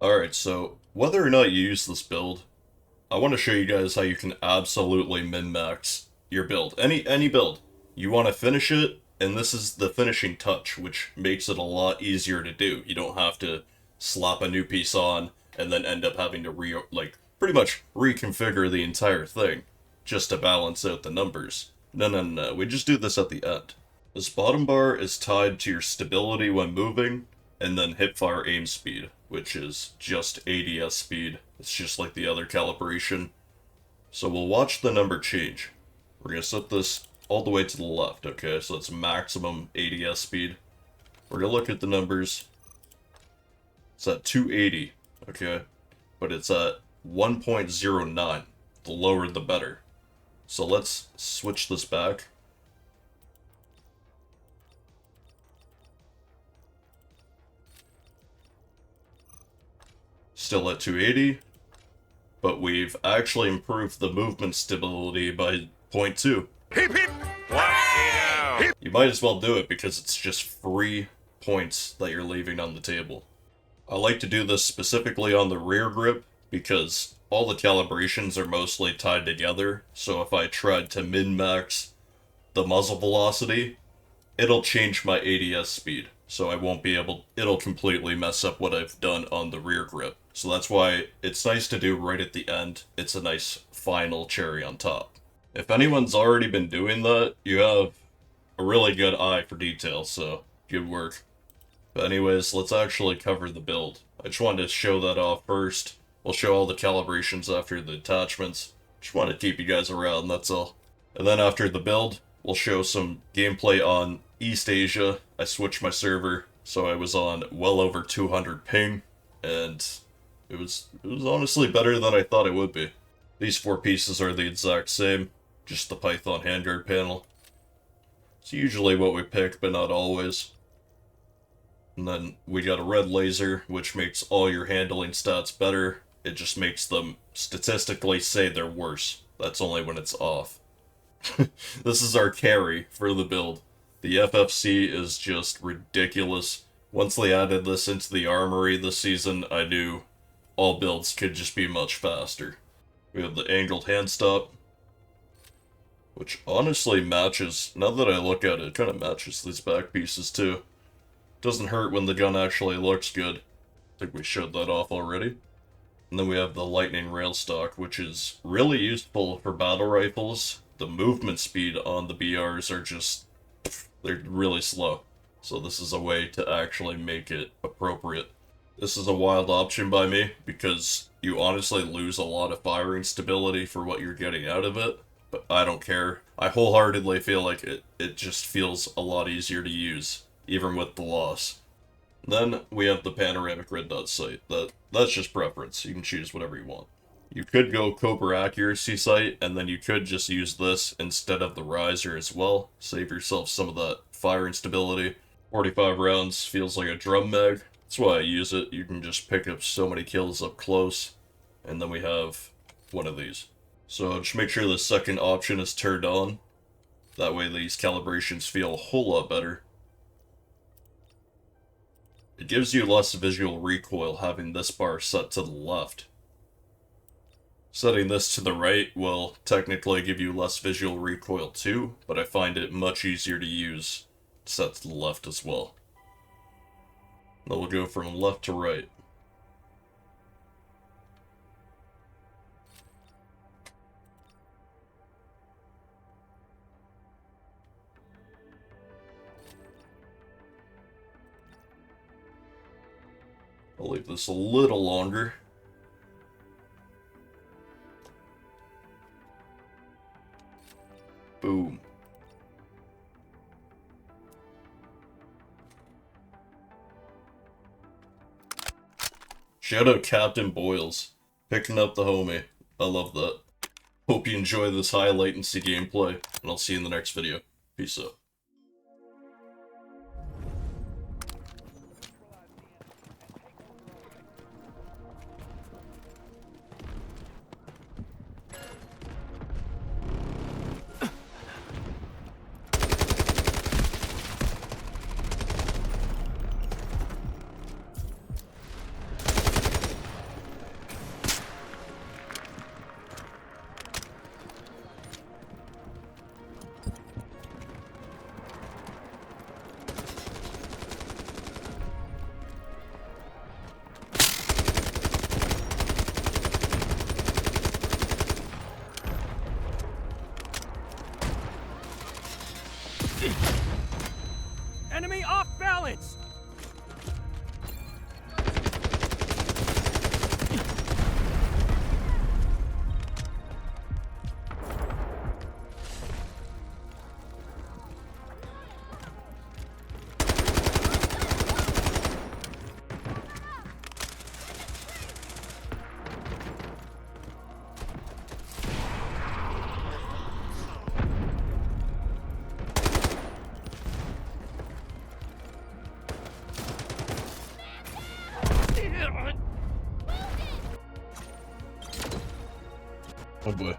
Alright, so whether or not you use this build, I want to show you guys how you can absolutely min-max your build. Any build. You want to finish it, and this is the finishing touch, which makes it a lot easier to do. You don't have to slap a new piece on and then end up having to pretty much reconfigure the entire thing just to balance out the numbers. No, we just do this at the end. This bottom bar is tied to your stability when moving, and then hipfire aim speed, which is just ADS speed. It's just like the other calibration. So we'll watch the number change. We're going to set this all the way to the left, okay? So it's maximum ADS speed. We're going to look at the numbers. It's at 280, okay? But it's at 1.09. The lower the better. So let's switch this back. Still at 280, but we've actually improved the movement stability by 0.2. Hip hip! You might as well do it because it's just free points that you're leaving on the table. I like to do this specifically on the rear grip because all the calibrations are mostly tied together, so if I tried to min-max the muzzle velocity, it'll change my ADS speed, so I won't be able, it'll completely mess up what I've done on the rear grip. So that's why it's nice to do right at the end. It's a nice final cherry on top. If anyone's already been doing that, you have a really good eye for detail, so good work. But anyways, let's actually cover the build. I just wanted to show that off first. We'll show all the calibrations after the attachments. Just want to keep you guys around, that's all. And then after the build, we'll show some gameplay on East Asia. I switched my server, so I was on well over 200 ping, and it was honestly better than I thought it would be. These four pieces are the exact same, just the Python handguard panel. It's usually what we pick, but not always. And then we got a red laser, which makes all your handling stats better. It just makes them statistically say they're worse. That's only when it's off. This is our carry for the build. The FFC is just ridiculous. Once they added this into the armory this season, I knew all builds could just be much faster. We have the angled hand stop, which honestly matches, now that I look at it, it kind of matches these back pieces too. Doesn't hurt when the gun actually looks good. I think we showed that off already. And then we have the lightning rail stock, which is really useful for battle rifles. The movement speed on the BRs are just, they're really slow. So this is a way to actually make it appropriate. This is a wild option by me, because you honestly lose a lot of firing stability for what you're getting out of it, but I don't care. I wholeheartedly feel like it just feels a lot easier to use, even with the loss. Then we have the panoramic red dot sight. That's just preference. You can choose whatever you want. You could go Cobra accuracy sight, and then you could just use this instead of the riser as well. Save yourself some of that firing stability. 45 rounds feels like a drum mag. That's why I use it. You can just pick up so many kills up close. And then we have one of these. So just make sure the second option is turned on. That way these calibrations feel a whole lot better. It gives you less visual recoil having this bar set to the left. Setting this to the right will technically give you less visual recoil too, but I find it much easier to use set to the left as well. Then we'll go from left to right. I'll leave this a little longer. Boom. Shout out Captain Boyles, picking up the homie. I love that. Hope you enjoy this high latency gameplay, and I'll see you in the next video. Peace out. Oh boy.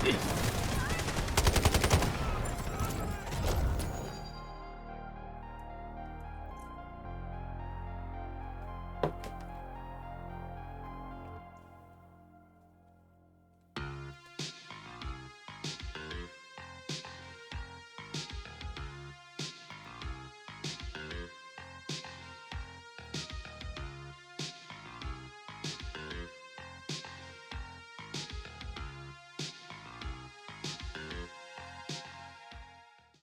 LCD.